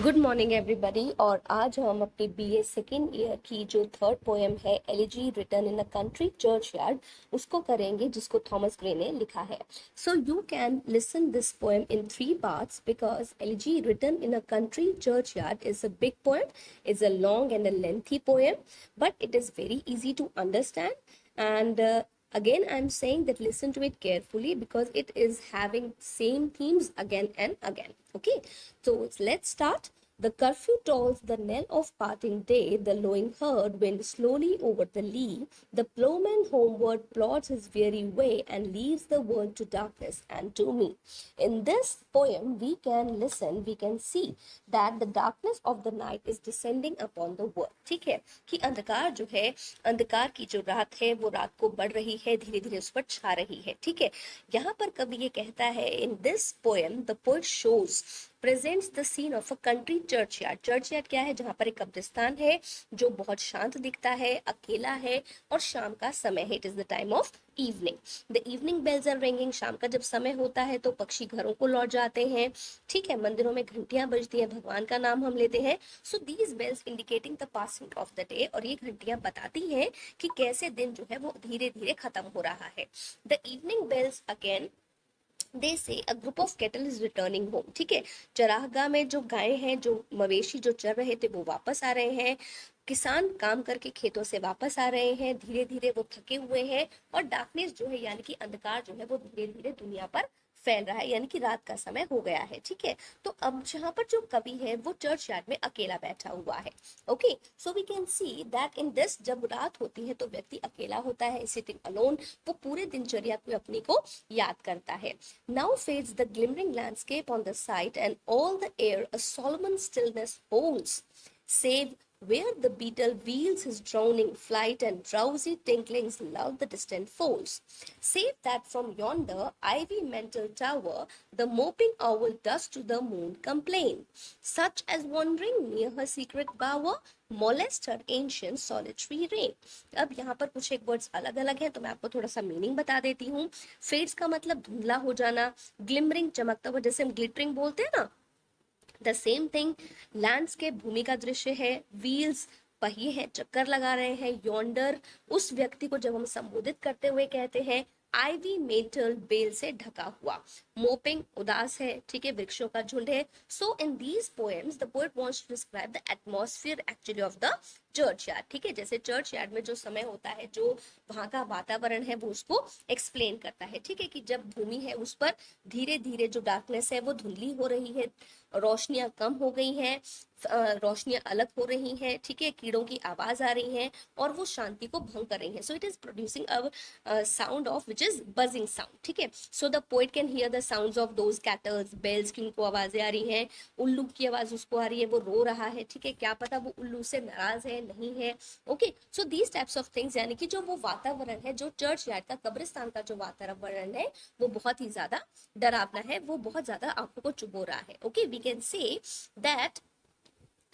Good morning everybody. और आज हम अपनी बीए सेकेंड ईयर की जो थर्ड पोएम है elegy written in a country churchyard उसको करेंगे, जिसको थॉमस ग्रे ने लिखा है। So you can listen this poem in 3 parts because elegy written in a country churchyard is a big poem, is a long and a lengthy poem, but it is very easy to understand. And again, I'm saying that listen to it carefully because it is having same themes again and again. Okay, so let's start. The curfew tolls the knell of parting day, the lowing herd winds slowly over the lea, the ploughman homeward plods his weary way and leaves the world to darkness and to me. In this poem, we can listen, we can see that the darkness of the night is descending upon the world. ठीक है, कि अंधकार जो है, अंधकार की जो रात है वो रात को बढ़ रही है, धीरे धीरे उस पर छा रही है। ठीक है, यहाँ पर कवि ये कहता है, in this poem the poet shows presents the scene of a country churchyard. Churchyard क्या है? जहाँ पर एक कब्रिस्तान है जो बहुत शांत दिखता है, अकेला है और शाम का समय है। It is the time of evening. The evening bells are ringing. शाम का जब समय होता है तो पक्षी घरों को लौट जाते हैं। ठीक है, मंदिरों में घंटियां बजती हैं, भगवान का नाम हम लेते हैं। So these bells indicating the passing of the day. और ये घंटियां बताती हैं कि कैसे दिन जो है वो धीरे धीरे खत्म हो रहा है। The evening bells again they say a group of cattle is returning home. ठीक है, चरागाह में जो गाय हैं, जो मवेशी जो चर रहे थे वो वापस आ रहे हैं। किसान काम करके खेतों से वापस आ रहे हैं, धीरे धीरे वो थके हुए हैं। और डार्कनेस जो है यानी कि अंधकार जो है वो धीरे धीरे दुनिया पर फैल रहा है, यानी कि रात का समय हो गया है। ठीक है, तो अब जहां पर जो कवि है वो चर्च यार्ड में अकेला बैठा हुआ है। Okay, so we can see that in this, जब रात होती है तो व्यक्ति अकेला होता है, सिटिंग अलोन। वो पूरे दिनचर्या को अपनी को याद करता है। Now fades the glimmering landscape on the sight, and all the air a solemn stillness holds, save where the beetle wheels his droning flight and drowsy tinklings lull the distant folds. Save that from yonder ivy mantled tower the moping owl does to the moon complain, such as wandering near her secret bower molest her ancient solitary reign. अब यहाँ पर कुछ एक words अलग अलग हैं, तो मैं आपको थोड़ा सा मीनिंग बता देती हूँ। फेड्स का मतलब धुंधला हो जाना, ग्लिमरिंग चमकता हुआ, जैसे हम ग्लिटरिंग बोलते हैं ना, द सेम थिंग। लैंडस्केप भूमि का दृश्य है, व्हील्स पहिए हैं, चक्कर लगा रहे हैं। यॉन्डर उस व्यक्ति को जब हम संबोधित करते हुए कहते हैं। आईवी मेटल बेल से ढका हुआ। मोपिंग उदास है। ठीक है, वृक्षों का झुंड है। So in these poems the poet wants to describe the atmosphere actually of the church yard. ठीक है, जैसे चर्च यार्ड में जो समय होता है, जो वहां का वातावरण है, वो उसको एक्सप्लेन करता है। ठीक है, कि जब भूमि है उस पर धीरे धीरे जो डार्कनेस है वो धुंधली हो रही है, रोशनियां कम हो गई हैं, रोशनियां अलग हो रही हैं। ठीक है, कीड़ों की आवाज आ रही है और वो शांति को भंग कर रही है। So it is producing a sound of which is buzzing sound. ठीक है, so the poet can hear the sounds of those cattles bells की उनको आवाजें आ रही हैं। उल्लू की आवाज उसको आ रही है, वो रो रहा है। ठीक है, क्या पता वो उल्लू से नाराज है, नहीं है। Okay, so these types of things, यानी कि जो वो वातावरण है, जो चर्च यार्ड का, कब्रिस्तान का जो वातावरण है वो बहुत ही ज्यादा डरावना है, वो बहुत ज्यादा आंखों को चुभो रहा है। Okay, we can say that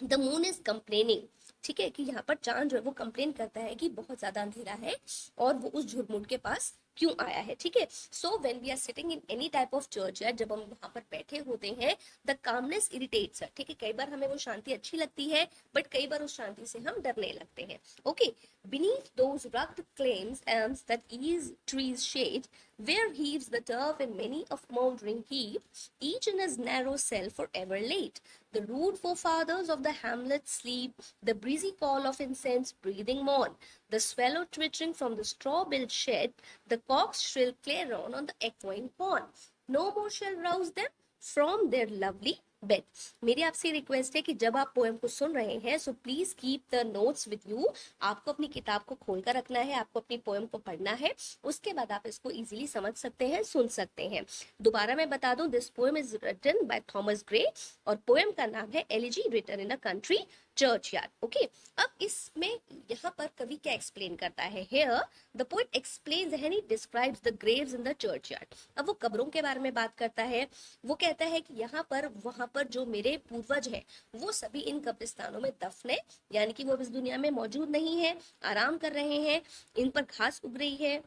the moon is complaining. ठीक है, कि यहाँ पर चांद जो है वो कंप्लेन करता है कि बहुत ज्यादा अंधेरा है और वो उस झुरमुट के पास क्यों आया है। ठीक है, so when we are sitting in any type of church yard, जब हम वहां पर बैठे होते हैं, द कामनेस इरिटेट्स अस। ठीक है, कई बार हमें वो शांति अच्छी लगती है, बट कई बार उस शांति से हम डरने लगते हैं। Okay, beneath those rugged claims elms that ease trees shade, where heaves the turf in many a mouldering heap, each in his narrow cell forever late. The rude forefathers of the hamlet sleep, the breezy call of incense breathing morn, the swallow twittering from the straw-built shed, the cock's shrill clarion on the echoing horn. No more shall rouse them from their lovely bed. मेरी आपसे request है कि जब आप poem को सुन रहे हैं, so please keep the notes with you. आपको अपनी किताब को खोलकर रखना है, आपको अपनी पोएम को पढ़ना है, उसके बाद आप इसको इजीली समझ सकते हैं, सुन सकते हैं। दोबारा मैं बता दूं, this poem is written by Thomas Gray और पोएम का नाम है elegy written in a country church yard. Okay, अब इसमें यहाँ पर कवि क्या एक्सप्लेन करता है? Here the poet explains and he describes the graves in the church yard. अब वो कब्रों के बारे में बात करता है। वो कहता है कि यहाँ पर वहां पर जो मेरे पूर्वज हैं वो सभी इन कब्रिस्तानों में दफन है, यानी कि वो इस दुनिया में मौजूद नहीं है, आराम कर रहे हैं, इन पर घास उग रही है,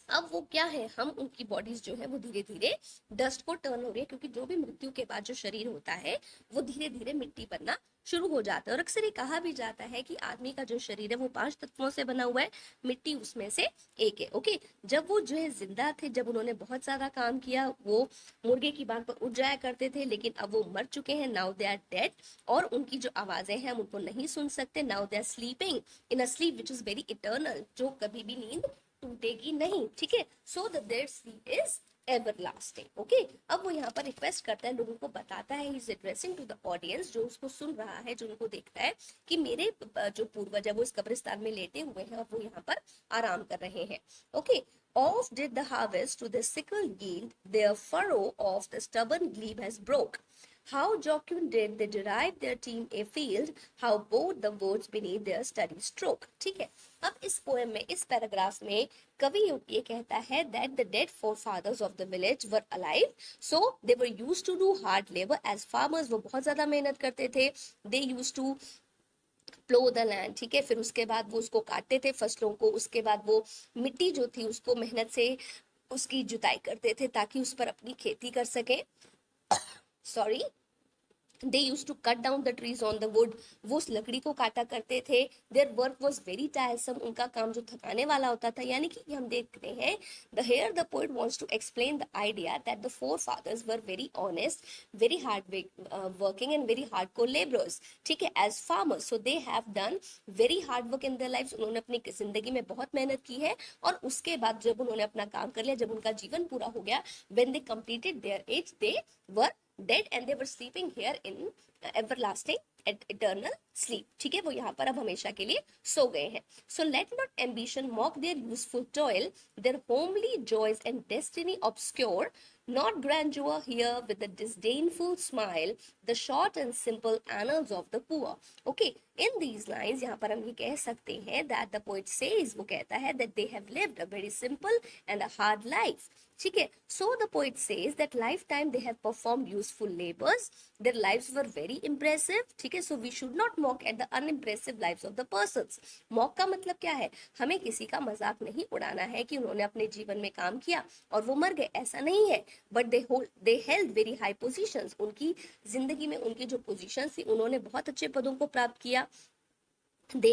अब वो क्या है, हम उनकी बॉडीज जो है वो धीरे धीरे डस्ट को टर्न हो रही है, क्योंकि जो भी मृत्यु के बाद जो शरीर होता है वो धीरे धीरे मिट्टी बनना शुरू हो जाता है। और अक्सर ये कहा भी जाता है कि आदमी का जो शरीर है वो 5 तत्वों से बना हुआ है, मिट्टी उसमें से एक है। ओके, जब वो जो है जिंदा थे, जब उन्होंने बहुत ज्यादा काम किया, वो मुर्गे की बात पर उठ जाया करते थे, लेकिन अब वो मर चुके हैं, नाउ दे आर डेड, और उनकी जो आवाजें हैं हम उनको नहीं सुन सकते। Now they are sleeping in a sleep which is very eternal, जो कभी भी नींद टूटेगी नहीं, ठीक है। So the their sleep is everlasting. Okay, अब वो यहाँ पर रिक्वेस्ट करता है, लोगों को बताता है, he is addressing to the audience, जो उसको सुन रहा है, जो उनको देखता है, कि मेरे जो पूर्वज है वो इस कब्रिस्तान में लेटे हुए हैं और वो यहाँ पर आराम कर रहे हैं। Okay, off did the harvest to the sickle yield, their furrow of the stubborn glebe has broke. How jocund did they derive their team a field, how bowed the words beneath their steady stroke. ठीक है, अब इस poem में, इस paragraph में कवि ये कहता है that the dead forefathers of the village were alive, so they were used to do hard labor as farmers. वो बहुत ज्यादा मेहनत करते थे, they used to plough the land, ठीक है। फिर उसके बाद वो उसको काटते थे फसलों को, उसके बाद वो मिट्टी जो थी उसको मेहनत से उसकी जुताई करते थे ताकि उस पर अपनी खेती कर सके। Sorry, they use to cut down the trees on the wood, वो उस लकड़ी को काटा करते थे। Their work was very tiresome, उनका काम जो थकाने वाला होता था। यानी कि हम देखते हैं, the here the poet wants to explain the idea that the forefathers were very honest, very hard working and very hardcore labourers, ठीक है, as farmers. So they have done very hard work in their life, उन्होंने अपनी जिंदगी में बहुत मेहनत की है, और उसके बाद जब उन्होंने अपना काम कर लिया, जब उनका जीवन पूरा हो गया, when they completed their age, they were dead and they were sleeping here in everlasting eternal sleep, ठीक है, वो यहाँ पर अब हमेशा के लिए सो गए हैं। So let not ambition mock their useful toil, their homely joys and destiny obscure, not grandeur here with a disdainful smile, the short and simple annals of the poor. Okay, in these lines यहाँ पर हम ये कह सकते हैं that the poet says, वो कहता है that they have lived a very simple and a hard life, ठीक है। So the poet says that lifetime they have performed useful labors, their lives were very impressive, ठीक है। So we should not mock at the unimpressive lives of the persons. mock का मतलब क्या है, हमें किसी का मजाक नहीं उड़ाना है कि उन्होंने अपने जीवन में काम किया और वो मर गए, ऐसा नहीं है। But they held very high positions, उनकी जिंदगी में उनकी जो पोजीशन थी, उन्होंने बहुत अच्छे पदों को प्राप्त किया। They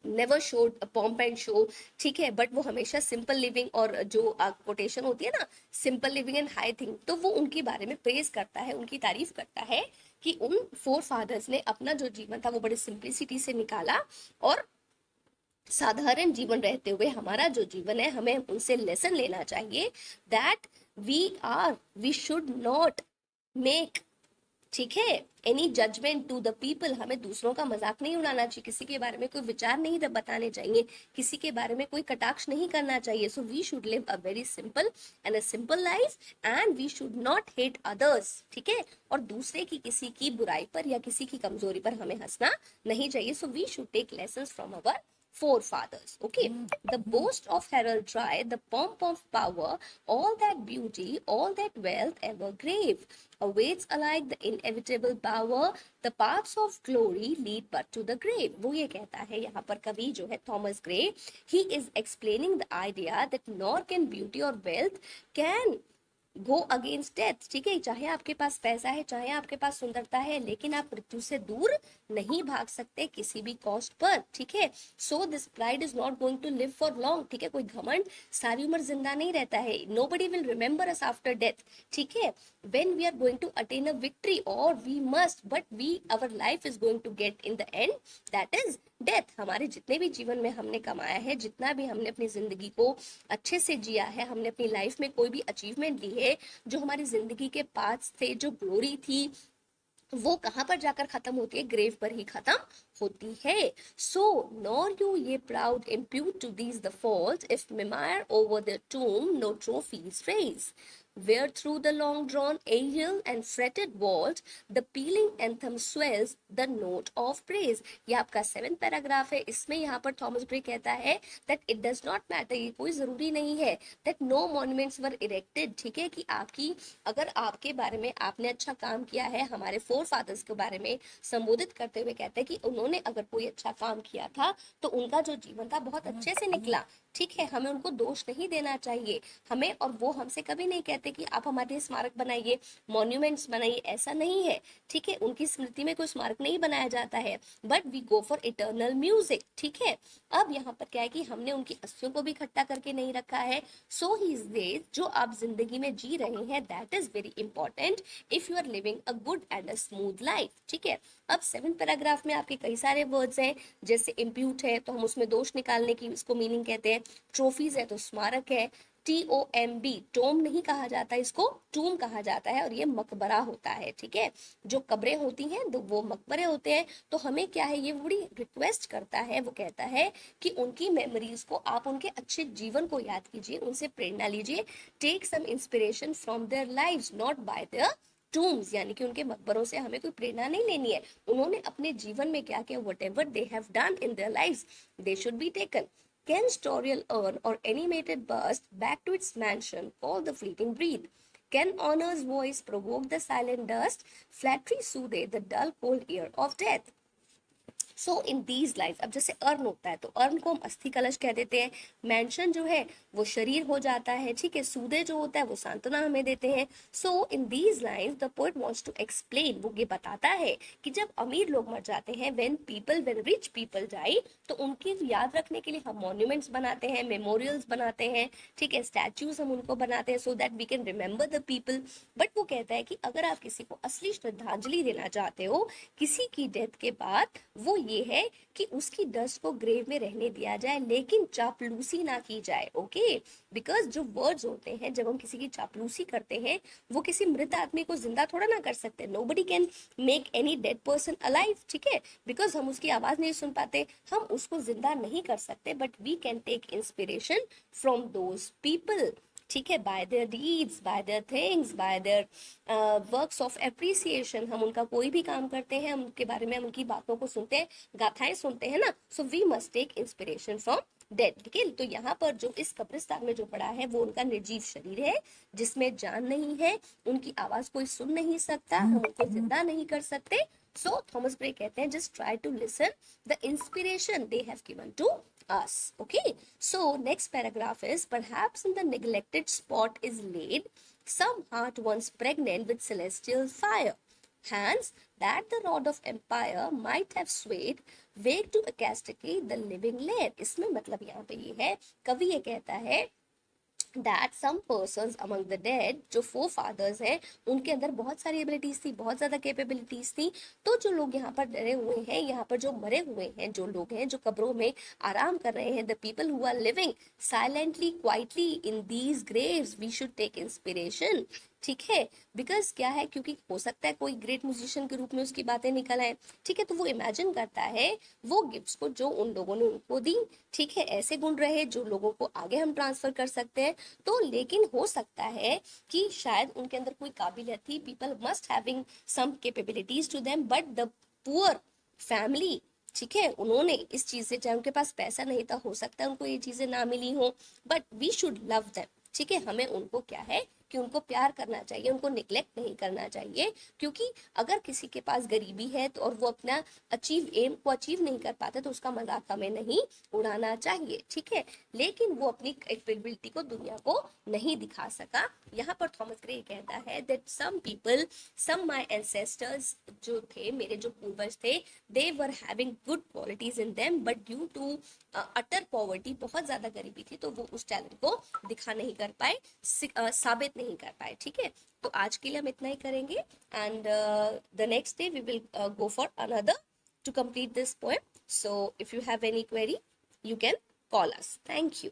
never showed pomp and show, ठीक है, बट वो हमेशा सिंपल लिविंग, और जो कोटेशन होती है ना, simple living and high thing, तो वो उनके बारे में प्रेज करता है, उनकी तारीफ करता है कि उन फोर फादर्स ने अपना जो जीवन था वो बड़े सिंप्लिसिटी से निकाला, और साधारण जीवन रहते हुए हमारा जो जीवन है, हमें उनसे लेसन लेना चाहिए, that we should not make, ठीक है, any judgement to the people, हमें दूसरों का मजाक नहीं उड़ाना चाहिए, किसी के बारे में कोई विचार नहीं बताने चाहिए, किसी के बारे में कोई कटाक्ष नहीं करना चाहिए। So we should live a very simple and a simple life, and we should not hate others, ठीक है, और दूसरे की किसी की बुराई पर या किसी की कमजोरी पर हमें हंसना नहीं चाहिए। So we should take lessons from our forefathers. Okay, the boast of herald try, the pomp of power, all that beauty, all that wealth ever grave, awaits alike the inevitable power, the paths of glory lead but to the grave. वो ये कहता है यहाँ पर कवि जो है Thomas Gray, he is explaining the idea that nor can beauty or wealth can go against death, ठीक है, चाहे आपके पास पैसा है, चाहे आपके पास सुंदरता है, लेकिन आप मृत्यु से दूर नहीं भाग सकते किसी भी कॉस्ट पर, ठीक है। So this pride is not going to live for long, ठीक है, कोई घमंड सारी उम्र जिंदा नहीं रहता है, nobody will remember us after death, ठीक है। when we are going to attain a victory, or we must, but our life is going to get in the end, that is death. हमारे जितने भी जीवन में हमने कमाया है, जितना भी हमने अपनी जिंदगी को अच्छे से जिया है, हमने अपनी लाइफ में कोई भी अचीवमेंट ली है, जो हमारी जिंदगी के पास थे, जो ग्लोरी थी, वो कहाँ पर जाकर खत्म होती है, ग्रेव पर ही खत्म होती है। So nor you ye proud impute to these the faults, if memory over the tomb no trophies raise, where through the long drawn aerial and fretted vault the pealing anthem swells the note of praise। ये आपका 7th paragraph है। इसमें यहाँ पर Thomas Gray कहता है that it does not matter, ये कोई जरूरी नहीं है that no monuments were erected, ठीक है, कि आपकी अगर आपके बारे में आपने अच्छा काम किया है, हमारे फोर फादर्स के बारे में संबोधित करते हुए कहते हैं कि उन्होंने अगर कोई अच्छा काम किया था तो उनका जो जीवन था बहुत अच्छे से निकला, ठीक है, हमें उनको दोष नहीं देना चाहिए हमें, और वो हमसे कभी नहीं कहते कि आप हमारे स्मारक बनाइए, मॉन्यूमेंट्स बनाइए, ऐसा नहीं है, ठीक है, उनकी स्मृति में कोई स्मारक नहीं बनाया जाता है, but we go for eternal music, ठीक है। अब यहाँ पर क्या है कि हमने उनकी अस्थियों को भी इकट्ठा करके नहीं रखा है। सो हिज डेज, जो आप जिंदगी में जी रहे हैं, that is very important if you are living a good and a smooth life, ठीक है। अब 7th पैराग्राफ में आपके कई सारे वर्ड्स हैं, जैसे इम्प्यूट है तो हम उसमें दोष निकालने की इसको मीनिंग कहते हैं, ट्रॉफीज है तो स्मारक है, TOMB, टोम नहीं कहा जाता, इसको टूम कहा जाता है, और ये मकबरा होता है, ठीक है, जो कब्रें होती हैं तो वो मकबरे होते हैं। तो हमें क्या है, ये बड़ी रिक्वेस्ट करता है, वो कहता है कि उनकी मेमोरीज को आप उनके अच्छे जीवन को याद कीजिए, उनसे प्रेरणा लीजिए, take some inspiration from their lives not by their tombs, यानी कि उनके मकबरों से हमें कोई प्रेरणा नहीं लेनी है, उन्होंने अपने जीवन में क्या किया, whatever they have done in their lives they should be taken। Can Storial urn or animated bust back to its mansion call the fleeting breath? Can honor's voice provoke the silent dust? Flattery soothe the dull cold ear of death? So in these life, अब जैसे earn होता है तो earn को हम अस्थि कलश कह देते हैं, मेंशन जो है वो शरीर हो जाता है, ठीक है, सूदे जो होता है वो सांत्वना हमें देते हैं। So in these lines the poet wants to explain, वो ये बताता है कि जब अमीर लोग मर जाते हैं, व्हेन रिच पीपल डाई, तो उनकी याद रखने के लिए हम मॉन्यूमेंट्स बनाते हैं, मेमोरियल्स बनाते हैं, ठीक है, स्टैच्यूज हम उनको बनाते हैं, so that we can remember the people. But वो कहता है कि अगर आप किसी को असली श्रद्धांजलि देना चाहते हो किसी की डेथ के बाद, वो ये है कि उसकी डस्ट को ग्रेव में रहने दिया जाए, लेकिन चापलूसी ना की जाए, ओके, बिकॉज जो वर्ड्स होते हैं, जब हम किसी की चापलूसी करते हैं, वो किसी मृत आदमी को जिंदा थोड़ा ना कर सकते, nobody can make any dead person alive, ठीक है, बिकॉज हम उसकी आवाज नहीं सुन पाते, हम उसको जिंदा नहीं कर सकते, but we can take inspiration from those people, ठीक है, by their deeds, by their things, by their works of appreciation, हम उनका कोई भी काम करते हैं, हम उनके बारे में, हम उनकी बातों को सुनते हैं, गाथाएं सुनते हैं ना, so we must take inspiration from dead, ठीक है। तो यहाँ पर जो इस कब्रिस्तान में जो पड़ा है वो उनका निर्जीव शरीर है जिसमें जान नहीं है, उनकी आवाज कोई सुन नहीं सकता, हम उनको जिंदा नहीं कर सकते। सो थॉमस ग्रे कहते हैं just try to listen the inspiration they have given to us, okay। So next paragraph is, perhaps in the neglected spot is laid some heart once pregnant with celestial fire, hands that the rod of empire might have swayed wake to castigate the living lair। इसमें मतलब यहाँ पे ये है, कवि ये कहता है that some persons among the dead, जो फोर फादर्स हैं, उनके अंदर बहुत सारी एबिलिटीज थी, बहुत ज्यादा कैपेबिलिटीज थी, तो जो लोग यहाँ पर डरे हुए हैं, यहाँ पर जो मरे हुए हैं, जो लोग हैं जो कब्रों में आराम कर रहे हैं, the people who are living silently quietly in these graves, we should take inspiration, ठीक है, बिकॉज क्या है, क्योंकि हो सकता है कोई ग्रेट म्यूजिशियन के रूप में उसकी बातें निकल आए, ठीक है, तो वो इमेजिन करता है वो गिफ्ट्स को जो उन लोगों ने उनको दी, ठीक है, ऐसे गुण रहे जो लोगों को आगे हम ट्रांसफर कर सकते हैं, तो लेकिन हो सकता है कि शायद उनके अंदर कोई काबिलियत थी, people must having some capabilities to them, but the poor family, ठीक है, उन्होंने इस चीज से, चाहे उनके पास पैसा नहीं था, हो सकता है उनको ये चीजें ना मिली हो, but we should love them, ठीक है, हमें उनको क्या है कि उनको प्यार करना चाहिए, उनको निग्लेक्ट नहीं करना चाहिए, क्योंकि अगर किसी के पास गरीबी है तो और वो अपना एम को अचीव नहीं कर पाता तो उसका मजाक हमें नहीं उड़ाना चाहिए, ठीक है, लेकिन वो अपनी कैपेबिलिटी को दुनिया को नहीं दिखा सका। यहाँ पर थॉमस ग्रे कहता है that some people, some my ancestors जो थे, मेरे जो पूर्वज थे, they were having good qualities in them, but due to utter poverty, बहुत ज्यादा गरीबी थी, तो वो उस टैलेंट को दिखा नहीं कर पाए, साबित नहीं कर पाए, ठीक है। तो आज के लिए हम इतना ही करेंगे, and the next day we will go for another to complete this poem. So if you have any query you can call us. Thank you.